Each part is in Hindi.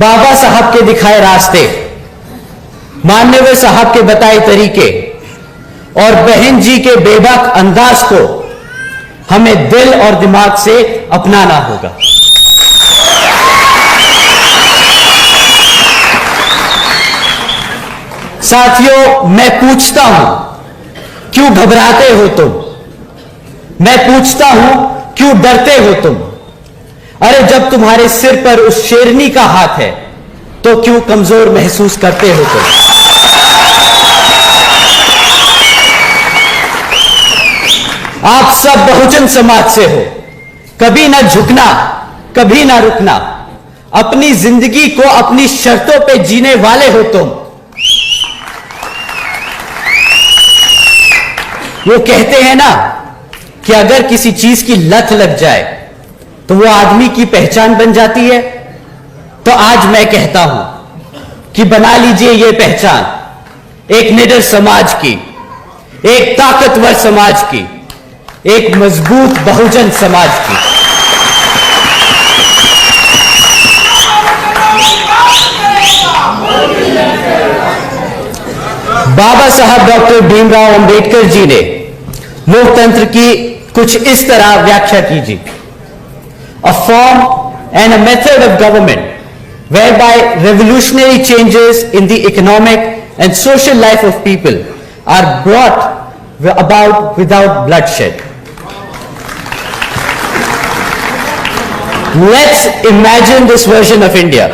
बाबा साहब के दिखाए रास्ते, माननीय साहब के बताए तरीके और बहन जी के बेबाक अंदाज को हमें दिल और दिमाग से अपनाना होगा। साथियों, मैं पूछता हूं, क्यों घबराते हो तुम? मैं पूछता हूं, क्यों डरते हो तुम? अरे जब तुम्हारे सिर पर उस शेरनी का हाथ है तो क्यों कमजोर महसूस करते हो तुम? आप सब बहुजन समाज से हो, कभी ना झुकना, कभी ना रुकना, अपनी जिंदगी को अपनी शर्तों पे जीने वाले हो तुम। वो कहते हैं ना कि अगर किसी चीज की लत लग जाए तो वो आदमी की पहचान बन जाती है। तो आज मैं कहता हूं कि बना लीजिए ये पहचान, एक निडर समाज की, एक ताकतवर समाज की, एक मजबूत बहुजन समाज की। बाबा साहब डॉक्टर भीमराव अंबेडकर जी ने लोकतंत्र की कुछ इस तरह व्याख्या कीजिए: a form and a method of government whereby revolutionary changes in the economic and social life of people are brought about without bloodshed. Let's imagine this version of India,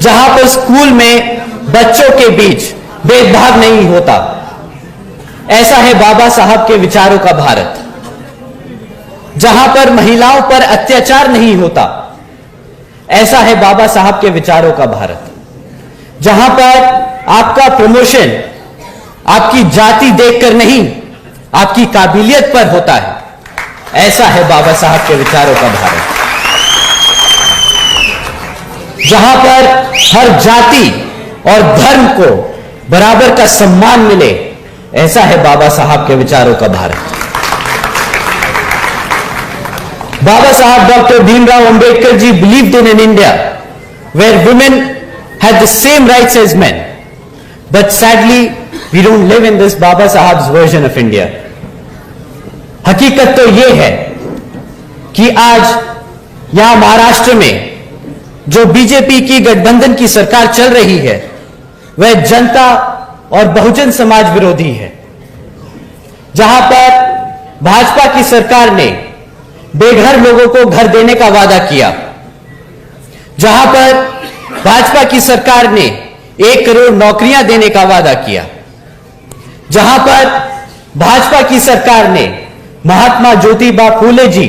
जहां पर स्कूल में बच्चों के बीच भेदभाव नहीं होता। ऐसा है बाबा साहब के विचारों का भारत, जहां पर महिलाओं पर अत्याचार नहीं होता। ऐसा है बाबा साहब के विचारों का भारत, जहां पर आपका प्रमोशन आपकी जाति देखकर नहीं, आपकी काबिलियत पर होता है। ऐसा है बाबा साहब के विचारों का भारत, जहां पर हर जाति और धर्म को बराबर का सम्मान मिले। ऐसा है बाबा साहब के विचारों का Bharat. Baba Sahib Dr. Bhimrao Ambedkar ji believed in an India where women had the same rights as men. But sadly, we don't live in this Baba Sahib's version of India. हकीकत तो ये है कि आज यहां महाराष्ट्र में जो बीजेपी की गठबंधन की सरकार चल रही है वह जनता और बहुजन समाज विरोधी है। जहां पर भाजपा की सरकार ने बेघर लोगों को घर देने का वादा किया, जहां पर भाजपा की सरकार ने 1 करोड़ नौकरियां देने का वादा किया, जहां पर भाजपा की सरकार ने महात्मा ज्योतिबा फूले जी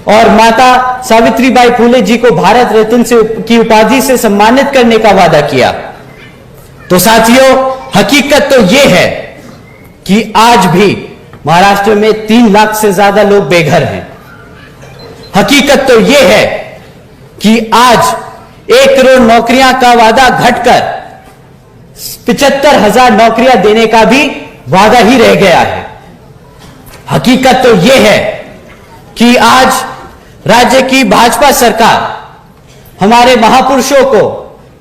और माता सावित्रीबाई फूले जी को भारत रत्न की उपाधि से सम्मानित करने का वादा किया। तो साथियों, हकीकत तो यह है कि आज भी महाराष्ट्र में 3 लाख से ज्यादा लोग बेघर हैं। हकीकत तो यह है कि आज 1 करोड़ नौकरियां का वादा घटकर 75,000 नौकरियां देने का भी वादा ही रह गया है। हकीकत तो यह है कि आज राज्य की भाजपा सरकार हमारे महापुरुषों को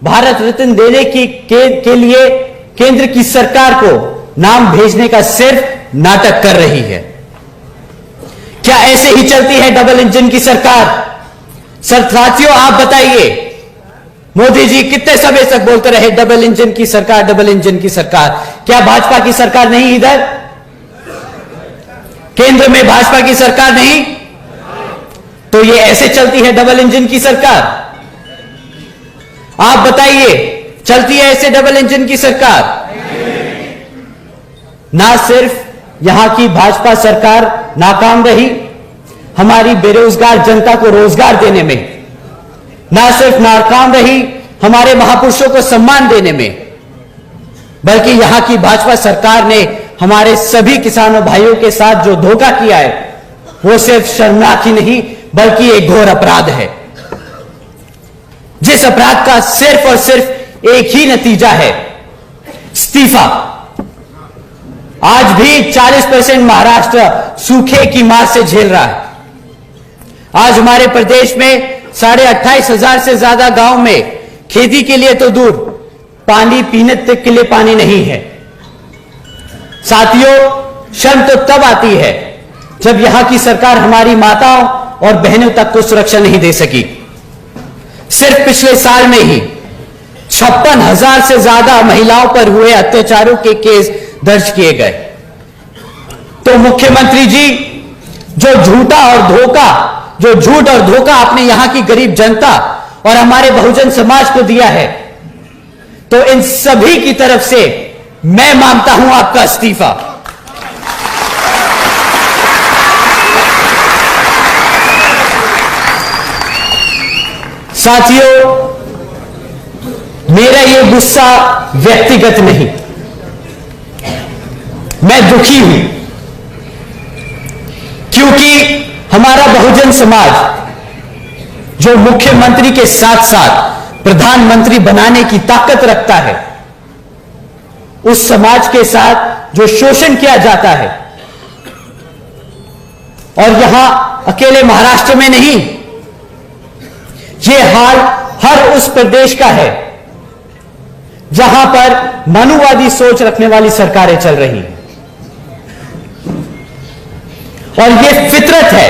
भारत रत्न देने के लिए केंद्र की सरकार को नाम भेजने का सिर्फ नाटक कर रही है। क्या ऐसे ही चलती है डबल इंजन की सरकार? साथियों, आप बताइए, मोदी जी कितने समय तक बोलते रहे डबल इंजन की सरकार, डबल इंजन की सरकार? क्या भाजपा की सरकार नहीं? इधर केंद्र में भाजपा की सरकार नहीं? तो ये ऐसे चलती है डबल इंजन की सरकार? आप बताइए, चलती है ऐसे डबल इंजन की सरकार? ना सिर्फ यहां की भाजपा सरकार नाकाम रही हमारी बेरोजगार जनता को रोजगार देने में, ना सिर्फ नाकाम रही हमारे महापुरुषों को सम्मान देने में, बल्कि यहां की भाजपा सरकार ने हमारे सभी किसानों भाइयों के साथ जो धोखा किया है वो सिर्फ शर्मनाक ही नहीं बल्कि एक घोर अपराध है, जिस अपराध का सिर्फ और सिर्फ एक ही नतीजा है, इस्तीफा। आज भी 40% महाराष्ट्र सूखे की मार से झेल रहा है। आज हमारे प्रदेश में 28,500 से ज्यादा गांव में खेती के लिए तो दूर, पानी पीने तक के लिए पानी नहीं है। साथियों, शर्म तो तब आती है जब यहां की सरकार हमारी माताओं और बहनों तक को सुरक्षा नहीं दे सकी। सिर्फ पिछले साल में ही 56,000 से ज्यादा महिलाओं पर हुए अत्याचारों के केस दर्ज किए गए। तो मुख्यमंत्री जी, जो झूठ और धोखा आपने यहां की गरीब जनता और हमारे बहुजन समाज को दिया है, तो इन सभी की तरफ से मैं मांगता हूं आपका इस्तीफा। साथियों, मेरा यह गुस्सा व्यक्तिगत नहीं, मैं दुखी हूं क्योंकि हमारा बहुजन समाज, जो मुख्यमंत्री के साथ साथ प्रधानमंत्री बनाने की ताकत रखता है, उस समाज के साथ जो शोषण किया जाता है, और यहां अकेले महाराष्ट्र में नहीं, यह हाल हर उस प्रदेश का है जहां पर मनुवादी सोच रखने वाली सरकारें चल रही हैं। और यह फितरत है,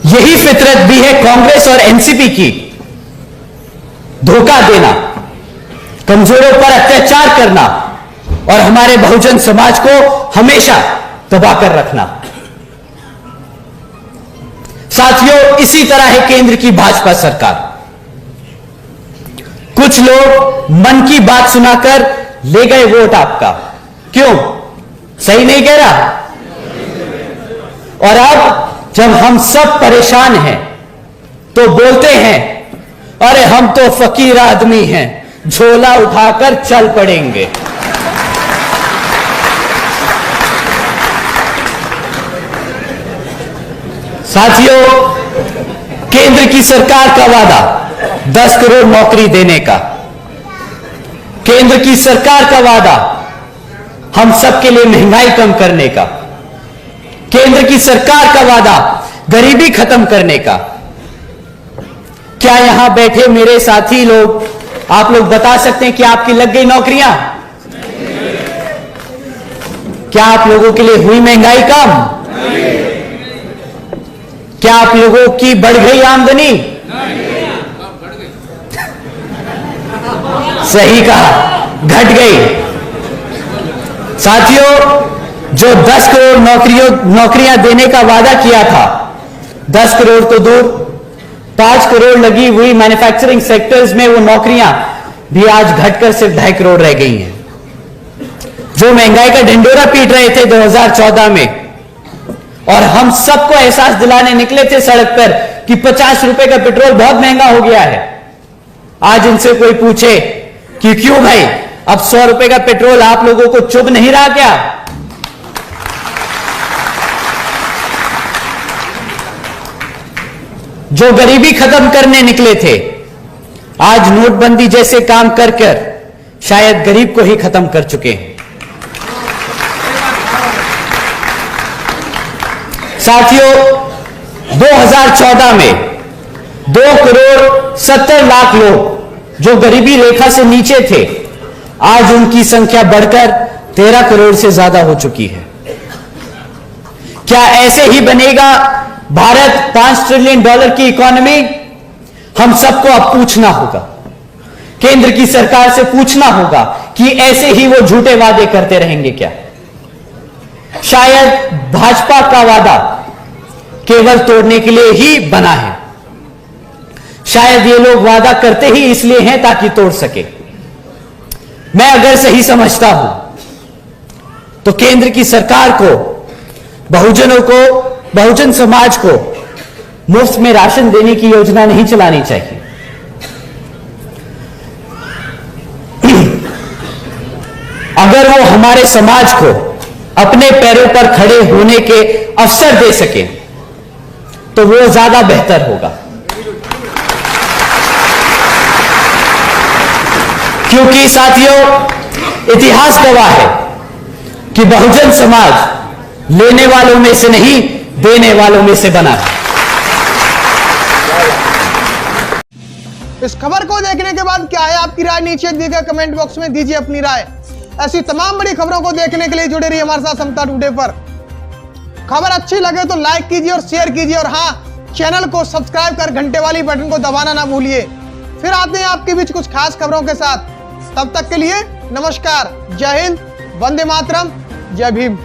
यही फितरत भी है कांग्रेस और एनसीपी की, धोखा देना, कमजोरों पर अत्याचार करना और हमारे बहुजन समाज को हमेशा दबा कर रखना। साथियों, इसी तरह है केंद्र की भाजपा सरकार। कुछ लोग मन की बात सुनाकर ले गए वोट आपका, क्यों? सही नहीं कह रहा? और अब जब हम सब परेशान हैं तो बोलते हैं, अरे हम तो फकीर आदमी हैं, झोला उठाकर चल पड़ेंगे। साथियों, केंद्र की सरकार का वादा 10 करोड़ नौकरी देने का, केंद्र की सरकार का वादा हम सबके लिए महंगाई कम करने का, केंद्र की सरकार का वादा गरीबी खत्म करने का। क्या यहां बैठे मेरे साथी लोग, आप लोग बता सकते हैं कि आपकी लग गई नौकरियां? क्या आप लोगों के लिए हुई महंगाई कम? क्या आप लोगों की बढ़ गई आमदनी? सही कहा, घट गई। साथियों, जो 10 करोड़ नौकरियां देने का वादा किया था, 10 करोड़ तो दूर, 5 करोड़ लगी हुई मैन्युफैक्चरिंग सेक्टर्स में वो नौकरियां भी आज घटकर सिर्फ 2.5 करोड़ रह गई हैं। जो महंगाई का ढिंडोरा पीट रहे थे 2014 में, और हम सबको एहसास दिलाने निकले थे सड़क पर कि 50 रुपए का पेट्रोल बहुत महंगा हो गया है, आज इनसे कोई पूछे कि क्यों भाई, अब 100 रुपए का पेट्रोल आप लोगों को चुभ नहीं रहा क्या? जो गरीबी खत्म करने निकले थे, आज नोटबंदी जैसे काम कर कर शायद गरीब को ही खत्म कर चुके हैं। साथियों, 2014 में 2 करोड़ 70 लाख लोग जो गरीबी रेखा से नीचे थे, आज उनकी संख्या बढ़कर 13 करोड़ से ज्यादा हो चुकी है। क्या ऐसे ही बनेगा भारत $5 ट्रिलियन की इकोनॉमी? हम सबको अब पूछना होगा, केंद्र की सरकार से पूछना होगा कि ऐसे ही वो झूठे वादे करते रहेंगे क्या? शायद भाजपा का वादा केवल तोड़ने के लिए ही बना है, शायद ये लोग वादा करते ही इसलिए हैं ताकि तोड़ सके। मैं अगर सही समझता हूं तो केंद्र की सरकार को, बहुजनों को, बहुजन समाज को मुफ्त में राशन देने की योजना नहीं चलानी चाहिए। अगर वो हमारे समाज को अपने पैरों पर खड़े होने के अवसर दे सके तो वो ज्यादा बेहतर होगा, क्योंकि साथियों, इतिहास गवाह है कि बहुजन समाज लेने वालों में से नहीं, देने वालों में से बना है। इस खबर को देखने के बाद क्या है आपकी राय, नीचे दिए गए कमेंट बॉक्स में दीजिए अपनी राय। ऐसी तमाम बड़ी खबरों को देखने के लिए जुड़े रहिए हमारे साथ समता टुडे पर। खबर अच्छी लगे तो लाइक कीजिए और शेयर कीजिए, और हाँ, चैनल को सब्सक्राइब कर घंटे वाली बटन को दबाना ना भूलिए। फिर आते हैं आपके बीच कुछ खास खबरों के साथ। तब तक के लिए नमस्कार, जय हिंद, वंदे मातरम, जय भीम।